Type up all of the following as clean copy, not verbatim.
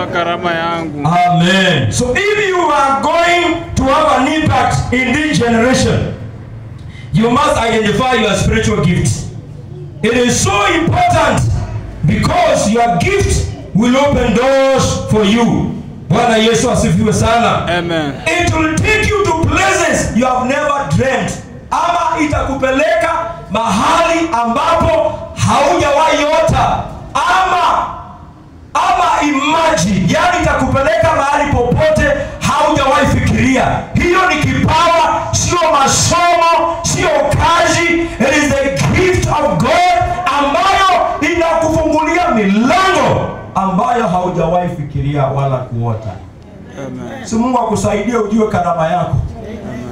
Amen. So if you are going to have an impact in this generation, you must identify your spiritual gift. It is so important because your gift will open doors for you. Bwana Yesu asifiwe sana. Amen. It will take you to places you have never dreamt. Ama itakupeleka mahali ambapo haujawahi ota. Ama imagine, yani itakupeleka mahali popote haujawahi fikiria. Hiyo ni kipawa, sio masomo, sio kazi. It is the gift of God ambayo inakufungulia milango ambayo haujawahi fikiria wala kuota. Amen. Si Mungu akusaidie ujue karama yako.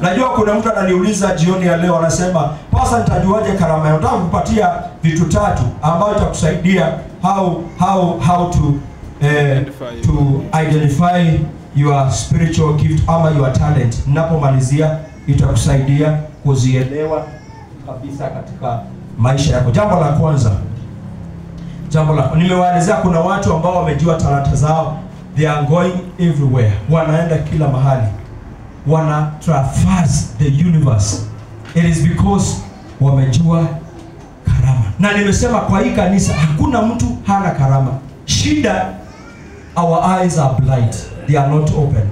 Najua kuna mtu ananiuliza jioni ya leo, anasema, "Pastor, nitajuaje karama yangu?" Nataka kukupatia vitu tatu ambayo itakusaidia how to identify your spiritual gift ama your talent. Ninapomalizia itakusaidia kuzielewa kabisa katika maisha yako. Jambo la kwanza, nimewaelezea kuna watu ambao wamejua talanta zao. They are going everywhere. Wanaenda kila mahali. Wana traverse the universe. It is because wamejua karama. Na nimesema kwa hii kanisa hakuna mtu hana karama. Shida, our eyes are blind. They are not open.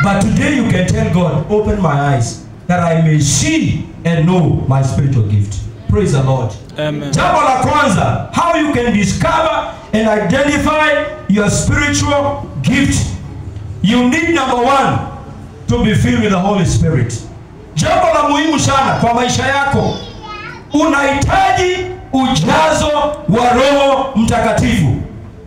But today you can tell God, "Open my eyes that I may see and know my spiritual gift." Praise the Lord. Amen. Jambo la kwanza, how you can discover and identify your spiritual gift. You need, number one, to be filled with the Holy Spirit. Jambo la muhimu sana kwa maisha yako, unahitaji ujazo wa Roho Mtakatifu.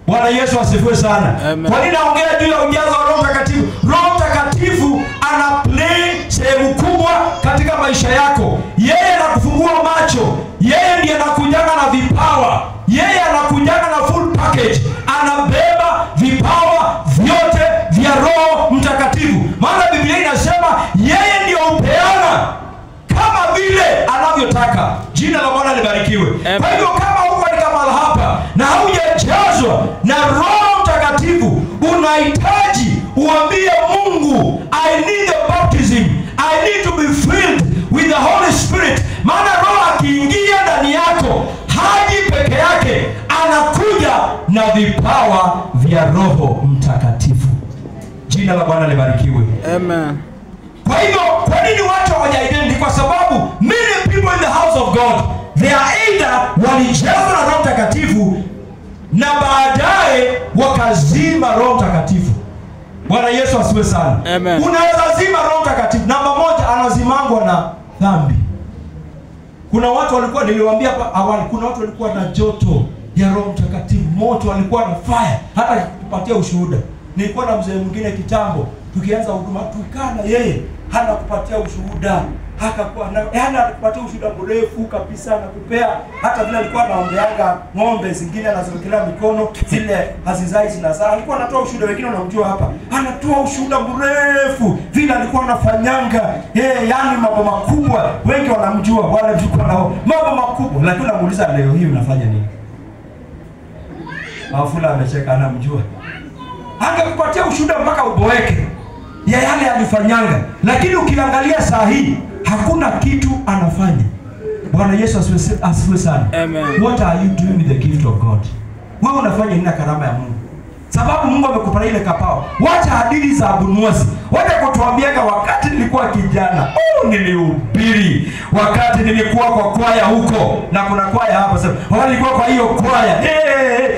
Bwana Yesu asifiwe sana. Amen. Kwa nini naongea juu ya ujazo wa Roho Mtakatifu? Roho Mtakatifu ana play sehemu kubwa katika maisha yako. Yeye anakufungua macho. Yeye ndiye anakujanga na vipawa. Yeye anakujanga na full package. Anabeba vipawa vyote vya Roho Mtakatifu. Maana Biblia inasema yeye ndiye upeana kama vile anavyotaka. Jina la Bwana libarikiwe. Kwa hivyo kama uko katika mahali hapa na haujajazwa na Roho Mtakatifu, unahitaji uambie Mungu, "I need the baptism. I need to be filled with the Holy Spirit." Maana Roho akiingia ndani yako, haji peke yake, anakuja na vipawa vya Roho Mtakatifu. Jina la Bwana libarikiwe. Amen. Kwa hivyo, kwa nini watu hawajaidenti? Kwa sababu many people in the house of God, they are either walijazwa na Roho Mtakatifu na baadaye wakazima Roho Mtakatifu. Bwana Yesu asifiwe sana. Amen. Unaweza zima Roho Mtakatifu. Namba moja, anazimangwa na dhambi. Kuna watu walikuwa, niliwaambia hapa awali, kuna watu walikuwa na joto ya Roho Mtakatifu, moto, walikuwa na fire. Hata kupatia ushuhuda, nilikuwa na mzee mwingine kitambo, tukianza huduma tukaa na yeye, hana kupatia ushuhuda, hakakuwa anakupatia ushuhuda mrefu kabisa, na kupea hata vile alikuwa anaombeanga ng'ombe zingine anaziwekelea mikono, zile hazizai zinazaa. Alikuwa anatoa ushuhuda, wengine wanamjua hapa, anatoa ushuhuda mrefu vile alikuwa anafanyanga yani mambo makubwa. Wengi wanamjua, wale tulikuwa nao mambo makubwa. Lakini namuuliza, leo hii unafanya nini? Mafula amecheka, anamjua. Angekupatia ushuhuda mpaka uboeke ya yale alifanyanga. Lakini ukiangalia saa hii hakuna kitu anafanya. Bwana Yesu asifiwe sana. Amen. What are you doing with the gift of God? Wewe unafanya nini na karama ya Mungu? Sababu Mungu amekupa ile kapawa. Wacha hadithi za Abunuwasi. Wacha kutuambiaga wakati nilikuwa kijana, nilihubiri. Wakati nilikuwa kwa kwaya huko, na kuna kwaya hapa sasa. Wakati nilikuwa kwa hiyo kwaya,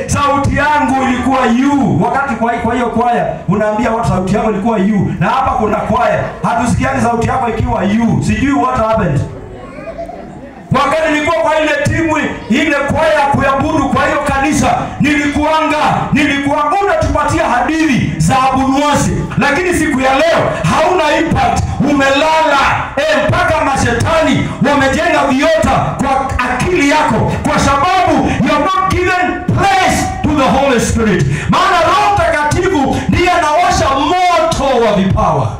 sauti yangu ilikuwa yu. Wakati kwa hiyo kwaya, unaambia watu sauti yako ilikuwa yu. Na hapa kuna kwaya, hatusikiani sauti yako ikiwa yu. Sijui what happened. Wakati nilikuwa kwa ile timu, ile kwaya kuabudu kwa hiyo kanisa, nilikuanga unatupatia hadithi za Abunuwasi. Lakini siku ya leo hauna impact, umelala. Mpaka mashetani wamejenga viota kwa akili yako, kwa sababu you are not given place to the Holy Spirit. Maana Roho Mtakatifu ndiye anawasha moto wa vipawa.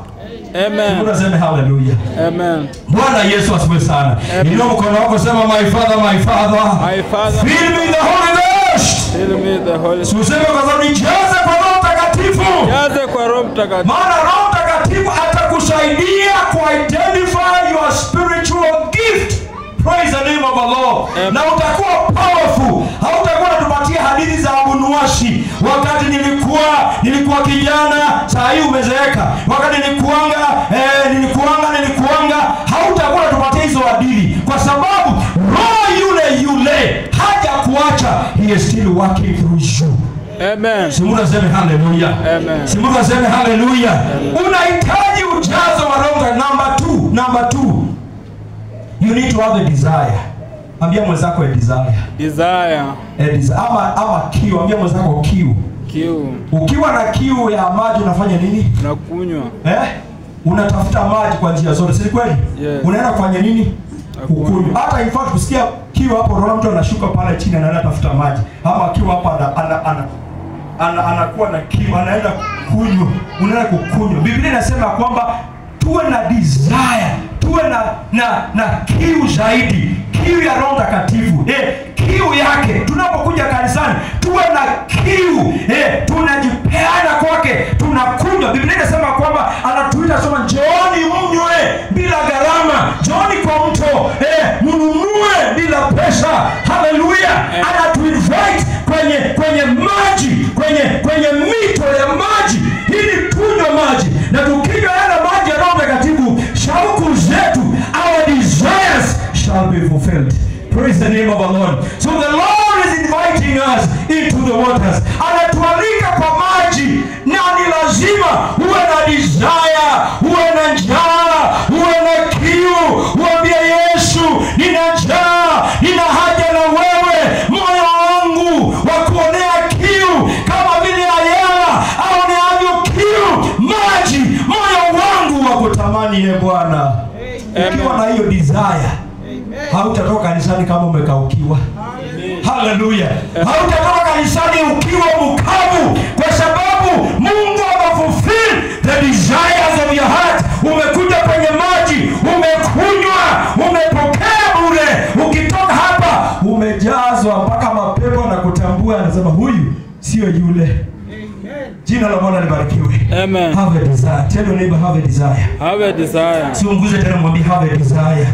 Amen. Unasema hallelujah. Amen. Bwana Yesu asifiwe sana. Inua mkono wako, sema, "My Father, my Father, My Father, fill me the Holy Ghost." fill me the Holy Spirit. Useme kwa sababu nijaze kwa Roho Mtakatifu. Mtakatifu. Maana Roho Mtakatifu atakusaidia ku identify your spiritual gift. Praise the name of the Lord. Na utakuwa powerful. Hautakuwa unatupatia hadithi za Abu Nuwashi. Wakati nilikuwa kijana, saa hii umezeeka. Wakati nilikuanga. Hautakuwa unatupatia hizo hadithi. Kwa sababu Roho yule haja kuacha. He is still working through you. Amen. Simura sema hallelujah. Amen. Simura sema hallelujah. Unahitaji ujazo wa Roho. Number 2. You need to have a desire. Ambia mwenzako a desire. Desire. Ama kiu. Ambia mwenzako kiu. Kiu. Ukiwa na kiu ya maji unafanya nini? Unakunywa. Unatafuta maji kwa njia zote. Si kweli? Yes. Unaenda kufanya nini? Kukunywa. Hata in fact kusikia kiu hapo, roho mtu anashuka pale chini anaenda tafuta maji. Ama kiu hapa anakuwa na kiu, anaenda kunywa. Unaenda kukunywa. Biblia inasema kwamba tuwe na desire, tuwe na kiu zaidi, kiu ya Roho Mtakatifu. Kiu yake tunapokuja kanisani, tuwe na kiu, tunajipeana kwake, tunakunywa. Biblia inasema kwamba anatuita sema njooni mnywe bila gharama, njooni kwa mto, mnunue bila pesa. Hallelujah. Anatuinvite kwenye maji, kwenye mito ya maji ili tunywe maji. Na tukinywa yale maji ya Roho Mtakatifu, shauku zetu, our desires shall be fulfilled. Praise the name of the Lord. So the Lord is inviting us into the waters. Anatualika kwa maji, na ni lazima uwe na desire, uwe na njaa, uwe na kiu. Uambie Yesu, nina njaa, nina haja na wewe. Moyo wangu wa kuonea kiu kama vile Ayala aoneavyo kiu maji. Moyo wangu wa kutamani Bwana. Ukiwa na hiyo desire, hautatoka kanisani kama umekaukiwa. Hallelujah. Hautatoka kanisani ukiwa mkavu, kwa sababu Mungu amefulfill the desires of your heart. Umekuja kwenye maji, umekunywa, umepokea bure. Ukitoka hapa umejazwa mpaka mapepo na kutambua, anasema huyu sio yule. Jina la Bwana libarikiwe. Amen. Have a desire. Tell your neighbor have a desire. Have a desire. Siunguze tena, mwambie have a desire.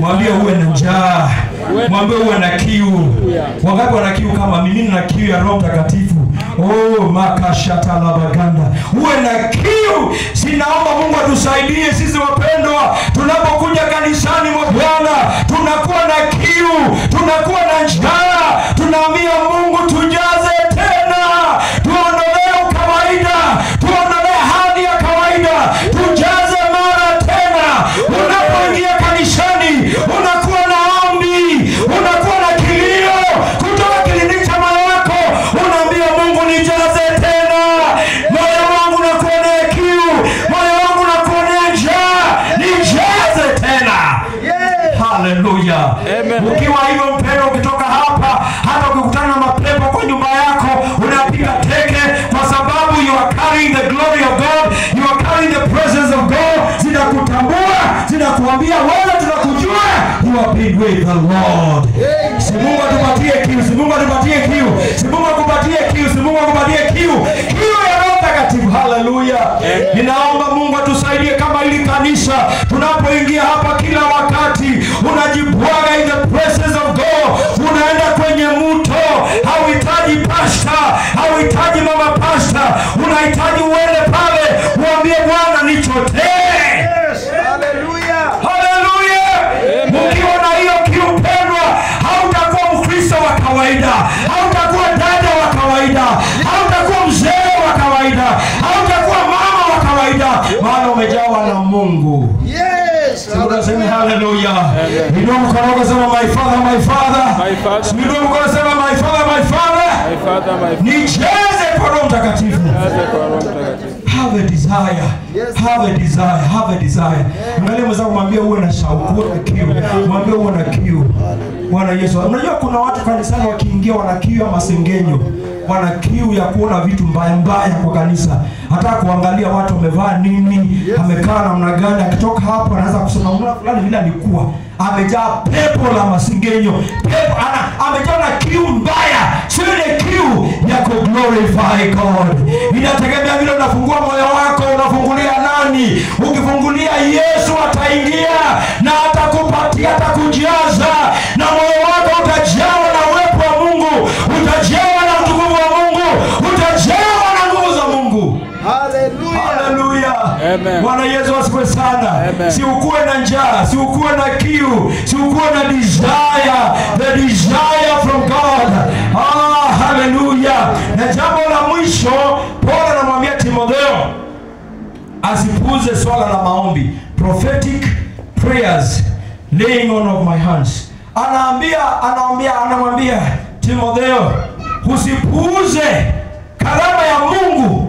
Mwambie uwe na njaa. Mwambie uwe na kiu. Wangapi wana kiu kama mimi? Na kiu ya Roho Mtakatifu. Makashata la baganda. Uwe na kiu. Sinaomba Mungu atusaidie sisi wapendwa, tunapokuja kanisani mwa Bwana, tunakuwa na kiu, tunakuwa na njaa. Tunaambia Mungu tujaze tena. Tuondolee kawaida, tuondolee hali ya kawaida, tujaze mara tena. Unapoingia kanisani, unakuwa na ombi, unakuwa na kilio kutoka kilindi cha moyo wako. Unaambia Mungu nijaze tena. Moyo wangu unakuonea kiu, moyo wangu unakuonea njaa, nijaze tena. Hallelujah. Ukiwa hivyo mpendwa, ukitoka hapa, hata ukikutana na mapepo kwa nyumba yako, unapiga teke, kwa sababu you are carrying the glory of God, you are carrying the presence of God. Zinakutambua, zinakuambia wewe tunakujua, you are been with the Lord. Si Mungu atupatie kiu, si Mungu atupatie kiu, si Mungu akupatie kiu, si Mungu akupatie kiu, kiu ya Roho Mtakatifu. Hallelujah. Ninaomba Mungu atusaidie kama hili kanisa, tunapoingia hapa kila wakati unajibwaga in the presence of God. Unaenda kwenye mto, hauhitaji pasta, hauhitaji mama pasta, unahitaji uende pale uambie Bwana nichotee. Hallelujah. Hallelujah. Ukiwa na hiyo kiu pendwa, hautakuwa Mkristo wa kawaida, hautakuwa dada wa kawaida, hautakuwa mzee wa kawaida, hautakuwa mama wa kawaida, maana umejawa na Mungu. Yes. Tunasema hallelujah. Ndio mkono sema my father, my father. My father. Ndio mkono sema my father, my father. My father, my father. Nijaze kwa Roho Mtakatifu. Have a desire. Have a desire. Have a desire. Angalia mwanzo kumwambia uwe na shauku, uwe na kiu. Mwambie uwe na kiu. Bwana Yesu. Unajua kuna watu kanisani wakiingia wana kiu ya masengenyo. Wana kiu ya kuona vitu mbaya mbaya kwa kanisa. Hata kuangalia watu wamevaa nini, amekaa namna gani. Akitoka hapo anaanza kusema mbona fulani vile alikuwa amejaa pepo la masengenyo. Pepo amejaa na kiu mbaya. Sio ile kiu ya ku glorify God. Inategemea vile unafungua moyo wako ataingia na atakupatia, atakujaza, na moyo wako utajawa na uwepo wa Mungu, utajawa na utukufu wa Mungu, utajawa na nguvu za Mungu. Haleluya. Amen. Bwana Yesu asifiwe sana. Amen. Si ukuwe na njaa, si ukuwe na kiu, si ukuwe na desire, the desire from God. Haleluya. Na jambo la mwisho, Paulo anamwambia Timotheo asipuuze swala la maombi, prophetic prayers, laying on of my hands. Anamwambia Timotheo usipuuze karama ya Mungu